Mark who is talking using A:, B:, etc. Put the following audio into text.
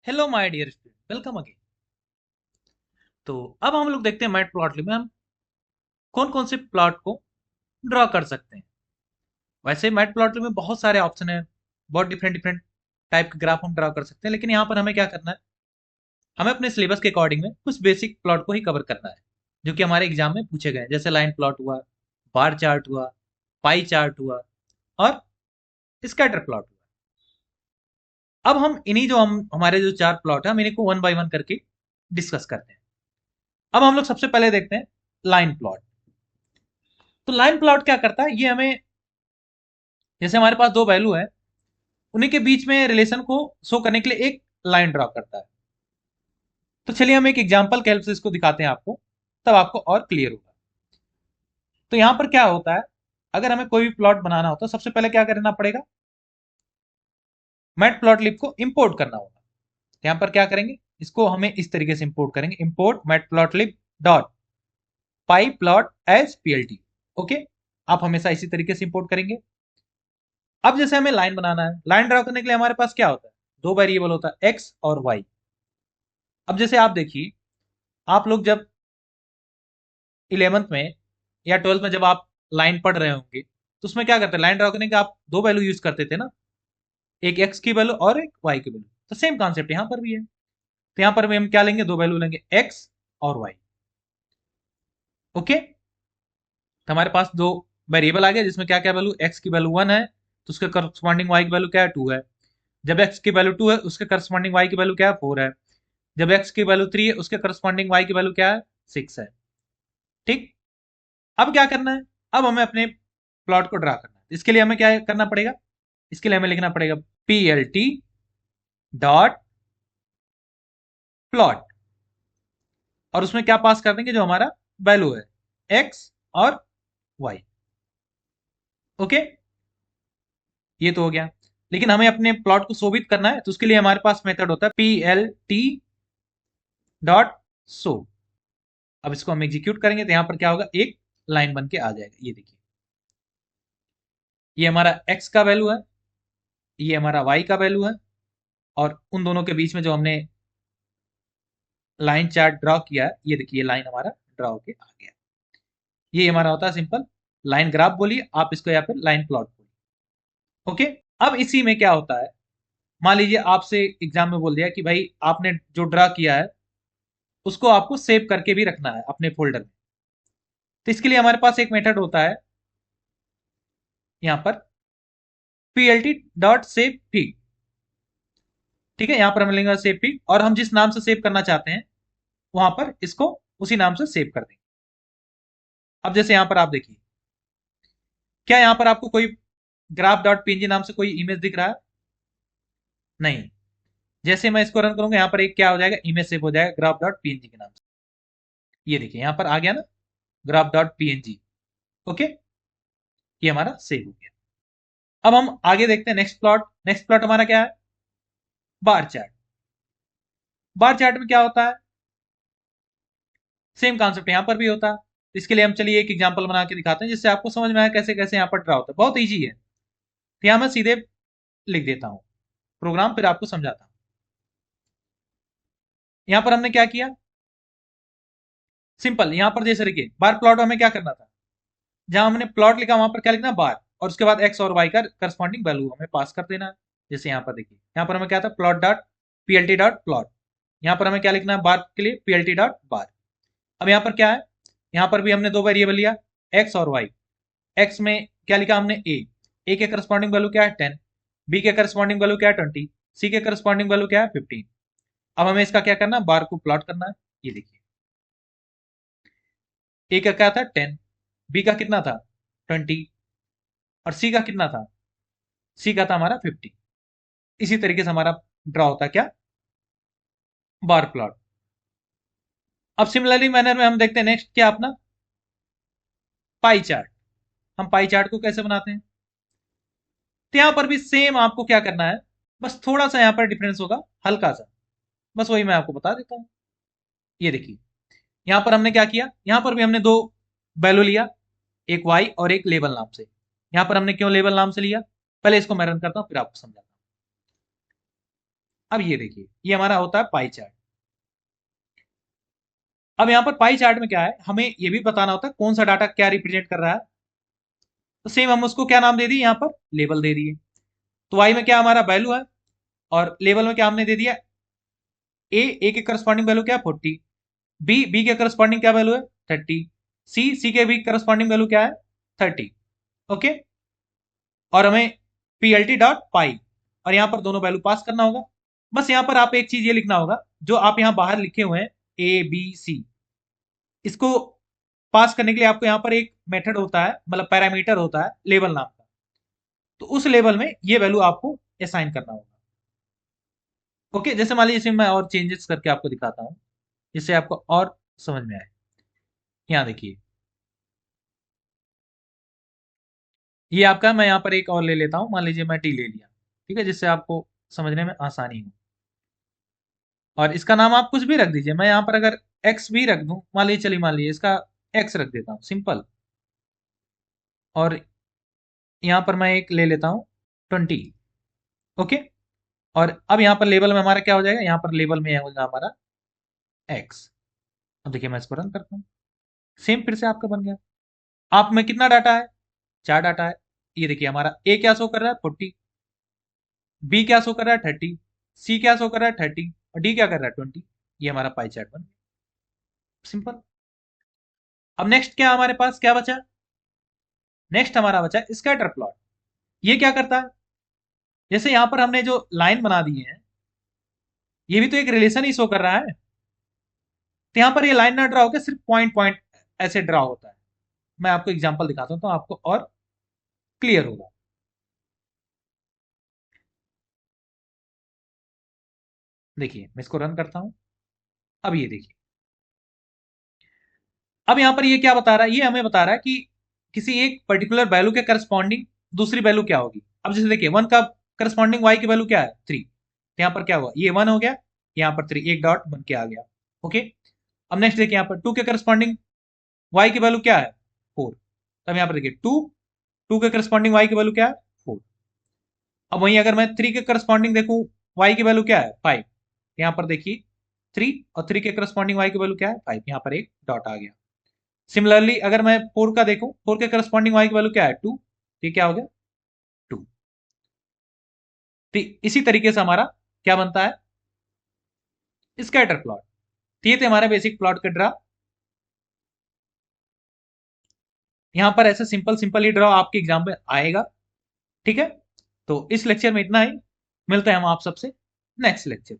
A: Hello my dear student, welcome again. तो अब हम लोग देखते हैं मैटप्लॉटली में हम कौन कौन से प्लॉट को ड्रॉ कर सकते हैं। वैसे मैटप्लॉटली में बहुत सारे ऑप्शन है, बहुत डिफरेंट डिफरेंट टाइप के ग्राफ हम ड्रॉ कर सकते हैं, लेकिन यहाँ पर हमें क्या करना है, हमें अपने सिलेबस के अकॉर्डिंग में कुछ बेसिक प्लॉट को ही कवर करना है जो कि हमारे एग्जाम में पूछे गए हैं। जैसे लाइन प्लॉट हुआ, बार चार्ट हुआ, पाई चार्ट हुआ और स्कैटर प्लॉट हुआ। अब हम इन्हीं जो हमारे जो चार प्लॉट है, हम इन्हीं को वन बाय वन करके डिस्कस करते हैं। अब हम लोग सबसे पहले देखते हैं लाइन प्लॉट। तो लाइन प्लॉट क्या करता है, ये हमें जैसे हमारे पास दो वैल्यू है, उन्हीं के बीच में रिलेशन को शो करने के लिए एक लाइन ड्रॉ करता है। तो चलिए हम एक एग्जांपल के हेल्प से इसको दिखाते हैं आपको, तब आपको और क्लियर होगा। तो यहां पर क्या होता है, अगर हमें कोई भी प्लॉट बनाना होता है, सबसे पहले क्या करना पड़ेगा, मैट प्लॉट लिब को इंपोर्ट करना होगा। तो यहां पर क्या करेंगे, इसको हमें इस तरीके से इंपोर्ट करेंगे, इंपोर्ट मैट प्लॉट लिब डॉट पाई प्लॉट एज पीएलटी। ओके, आप हमेशा इसी तरीके से इंपोर्ट करेंगे। अब जैसे हमें लाइन बनाना है, लाइन ड्रॉ करने के लिए हमारे पास क्या होता है, दो वेरिएबल होता है, एक्स और वाई। अब जैसे आप देखिए, आप लोग जब 11th में या 12th में जब आप लाइन पढ़ रहे होंगे, तो उसमें क्या करते हैं, लाइन ड्रॉ करने के आप दो वैल्यू यूज करते थे ना, एक एक्स की वैल्यू और एक वाई की वैल्यू। तो सेम कॉन्सेप्ट यहाँ पर भी है। तो यहाँ पर भी हम क्या लेंगे, दो वैल्यू लेंगे, एक्स और वाई। ओके, तो हमारे पास दो वेरिएबल आ गया जिसमें क्या क्या वैल्यू, एक्स की वैल्यू 1 है तो उसके करस्पॉन्डिंग वाई की वैल्यू क्या है, 2 है। जब एक्स की वैल्यू 2 है उसके करस्पॉन्डिंग वाई की वैल्यू क्या है, 4 है। जब एक्स की वैल्यू 3 है उसके करस्पॉन्डिंग वाई की वैल्यू क्या है, 6 है। ठीक, अब क्या करना है, अब हमें अपने प्लॉट को ड्रा करना है। इसके लिए हमें क्या करना पड़ेगा, इसके लिए हमें लिखना पड़ेगा P L T dot plot, और उसमें क्या पास कर देंगे, जो हमारा वैल्यू है, एक्स और वाई। ओके, ये तो हो गया। लेकिन हमें अपने प्लॉट को शोभित करना है, तो उसके लिए हमारे पास मेथड होता है P L T dot show. अब इसको हम एग्जीक्यूट करेंगे तो यहां पर क्या होगा, एक लाइन बन के आ जाएगा। ये देखिए, ये हमारा एक्स का वैल्यू है, ये हमारा वाई का वैल्यू है, और उन दोनों के बीच में जो हमने लाइन चार्ट ड्रॉ किया है, ये देखिए, ये लाइन हमारा ड्रॉ होके आ गया। ये हमारा होता है सिंपल लाइन ग्राफ, बोलिए आप इसको, या फिर लाइन प्लॉट बोलिए। ओके, अब इसी में क्या होता है, मान लीजिए आपसे एग्जाम में बोल दिया कि भाई आपने जो ड्रा किया है उसको आपको सेव करके भी रखना है अपने फोल्डर में। तो इसके लिए हमारे पास एक मेथड होता है यहाँ पर plt डॉट सेव पिग। ठीक है, यहाँ पर हम लेंगे सेव पिग, और हम जिस नाम से सेव करना चाहते हैं वहां पर इसको उसी नाम से सेव कर देंगे। अब जैसे यहाँ पर आप देखिए, क्या यहाँ पर आपको कोई ग्राफ डॉट पीएनजी नाम से कोई इमेज दिख रहा है, नहीं। जैसे मैं इसको रन करूंगा, यहाँ पर एक क्या हो जाएगा, इमेज सेव हो जाएगा ग्राफ डॉट पीएनजी के नाम से। ये देखिए यहाँ पर आ गया ना, ग्राफ डॉट पीएनजी। ओके, ये हमारा सेव हो गया। अब हम आगे देखते हैं नेक्स्ट प्लॉट। नेक्स्ट प्लॉट हमारा क्या है, बार चार्ट। बार चार्ट में क्या होता है, सेम कॉन्सेप्ट यहाँ पर भी होता है। तो इसके लिए हम चलिए एक एग्जांपल बना के दिखाते हैं, जिससे आपको समझ में आया कैसे कैसे यहाँ पर ड्रा होता है। बहुत ईजी है। तो यहाँ मैं सीधे लिख देता हूँ प्रोग्राम, फिर आपको समझाता हूँ। यहाँ पर हमने क्या किया, सिंपल, यहाँ पर जैसे देखिए बार प्लॉट हमें क्या करना था, जहां हमने प्लॉट लिखा वहां पर क्या लिखना, बार, और उसके बाद एक्स और वाई का करस्पॉन्डिंग वैल्यू हमें पास कर देना है। जैसे यहाँ पर देखिए, यहाँ पर हमें क्या था, plot dot PLT dot plot. यहाँ पर हमें क्या लिखना है, बार के लिए पीएलटी डॉट बार। अब यहाँ पर क्या है, यहाँ पर भी हमने दो वेरिएबल लिया, एक्स और वाई। एक्स में क्या लिखा हमने, ए के करस्पॉन्डिंग वैल्यू क्या है, 10। बी के करस्पॉन्डिंग वैल्यू क्या है, 20। सी के करस्पॉन्डिंग वैल्यू क्या है, 15। अब हमें इसका क्या करना है, बार को प्लॉट करना है। ये देखिए, ए का क्या था, 10, बी का कितना था, 20, और सी का कितना था, सी का था हमारा 50। इसी तरीके से हमारा ड्रॉ होता है क्या, बार प्लॉट। अब सिमिलरली मैनर में हम देखते हैं नेक्स्ट क्या अपना, पाई चार्ट। हम पाई चार्ट को कैसे बनाते हैं, तो यहां पर भी सेम आपको क्या करना है, बस थोड़ा सा यहां पर डिफरेंस होगा, हल्का सा, बस वही मैं आपको बता देता हूं। ये देखिए, यहां पर हमने क्या किया, यहां पर भी हमने दो वैल्यू लिया, एक वाई और एक लेबल नाम से। यहां पर हमने क्यों लेबल नाम से लिया, पहले इसको मैं रन करता हूं फिर आपको समझाता अब ये देखिए, ये हमारा होता है पाई चार्ट। अब यहाँ पर पाई चार्ट में क्या है, हमें ये भी बताना होता है कौन सा डाटा क्या रिप्रेजेंट कर रहा है। तो सेम हम उसको क्या नाम दे दिए, यहाँ पर लेबल दे दिए। तो वाई में क्या हमारा वैल्यू है, और लेवल में क्या हमने दे दिया, ए के करस्पॉन्डिंग वैल्यू क्या है 40, बी के करस्पॉन्डिंग क्या वैल्यू है 30, सी के भी करस्पॉन्डिंग वैल्यू क्या है 30। ओके, और हमें पीएलटी डॉट पाई, और यहाँ पर दोनों वैल्यू पास करना होगा। बस यहाँ पर आप एक चीज ये लिखना होगा, जो आप यहाँ बाहर लिखे हुए हैं ए बी सी, इसको पास करने के लिए आपको यहाँ पर एक मेथड होता है, मतलब पैरामीटर होता है लेवल नाम का। तो उस लेवल में ये वैल्यू आपको असाइन करना होगा। ओके, जैसे मान लीजिए मैं और चेंजेस करके आपको दिखाता हूँ, जिससे आपको और समझ में आए। यहाँ देखिए, ये आपका, मैं यहाँ पर एक और ले लेता हूँ, मान लीजिए मैं टी ले लिया, ठीक है, जिससे आपको समझने में आसानी हो। और इसका नाम आप कुछ भी रख दीजिए, मैं यहाँ पर अगर एक्स भी रख दूं, मान लीजिए, चलिए मान लीजिए इसका एक्स रख देता हूँ सिंपल। और यहाँ पर मैं एक ले लेता हूँ 20। ओके, और अब यहाँ पर लेबल में हमारा क्या हो जाएगा, यहाँ पर लेबल में होगा हमारा एक्स। अब देखिए, मैं इसको रन करता हूँ, सेम फिर से आपका बन गया। आप में कितना डाटा है, 4 डाटा है। ये देखिए, हमारा ए क्या शो कर रहा है 40, बी क्या शो कर रहा है 30, सी क्या शो कर रहा है 30, और डी क्या कर रहा है 20। ये हमारा पाई चार्ट बन गया, सिंपल। अब नेक्स्ट क्या हमारे पास क्या बचा, नेक्स्ट हमारा बचा स्कैटर प्लॉट। ये क्या करता है, जैसे यहां पर हमने जो लाइन बना दी है, ये भी तो एक रिलेशन ही शो कर रहा है। तो यहां पर ये लाइन ना ड्रा होकर सिर्फ पॉइंट पॉइंट ऐसे ड्रा होता है। मैं आपको एग्जांपल दिखाता हूं तो आपको और क्लियर होगा। देखिए, मैं इसको रन करता हूं। अब ये देखिए, अब यहां पर ये क्या बता रहा है, ये हमें बता रहा है कि किसी एक पर्टिकुलर वैल्यू के करस्पॉन्डिंग दूसरी वैल्यू क्या होगी। अब जैसे देखिए, 1 का करस्पॉन्डिंग वाई की वैल्यू क्या है 3, तो यहां पर क्या हुआ, ये 1 हो गया, यहां पर 3 एक डॉट बन के आ गया। ओके, अब नेक्स्ट देखिए, यहां पर 2 के करस्पॉन्डिंग वाई की वैल्यू क्या है 4, तब यहां पर देखिए 2 के करस्पॉन्डिंग वाई की वैल्यू क्या है 4। अब वहीं अगर मैं 3 के करस्पॉन्डिंग देखूं, वाई की वैल्यू क्या है 5, यहां पर देखिए 3 और 3 के करस्पॉन्डिंग वाई की वैल्यू क्या है 5, यहां पर एक डॉट आ गया। सिमिलरली अगर मैं 4 का देखूं, 4 के करस्पॉन्डिंग वाई की वैल्यू क्या है 2, ये क्या हो गया 2। तो इसी तरीके से हमारा क्या बनता है स्कैटर प्लॉट। तो ये थे हमारे बेसिक प्लॉट का ड्रा। यहां पर ऐसे सिंपल सिंपल ही ड्रा आपके एग्जाम में आएगा, ठीक है। तो इस लेक्चर में इतना ही, मिलते हैं हम आप सबसे नेक्स्ट लेक्चर।